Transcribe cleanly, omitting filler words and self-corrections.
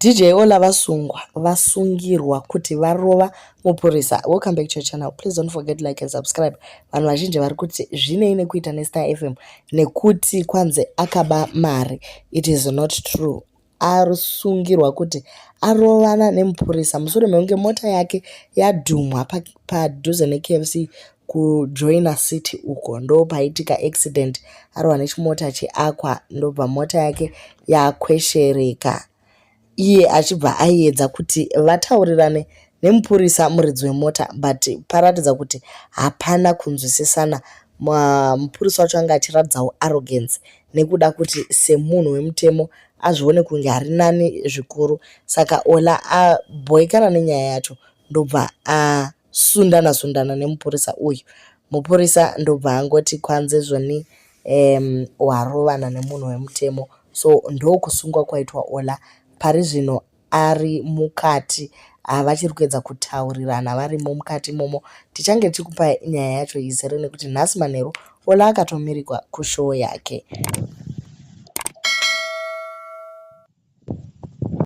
DJ Ollah vasungirwa kuti varova mupurisa. Welcome back to your channel. Please don't forget to like and subscribe. Vanhu vazhinji vari kuti zvinei nekuita neStar FM nekuti kwanze akaba mari. It is not true. Arusungirwa kuti arovana nemupurisa mushure mekunge mota yake yadhumwa padhuze neKFC kujoina city uko ndo paitika accident. Arova nechimota cheakwa ndobva mota yake yakweshereka. Iye achibva aedza kuti vataurirane nemupurisa muridzi wemota, but paratidza kuti hapana kunzwisisana. Mupurisa wacho anga achiradzawo arrogance nekuda kuti semunhu wemutemo azvione kunge hari nani zvikuru. Saka Ollah abhoikana nenyaya yacho ndobva asundana nemupurisa uyu. Mupurisa ndobva angoti kwanze zvoni warovana nemunhu wemutemo. So ndokusungwa kwaitwa Ollah. Pari zvino ari mukati vachiri kuedza kutaurirana varimo mukati momo. Tichange tichikupai nyaya yacho izere nekuti nhasi manheru Ollah akatomirirwa kushow yake.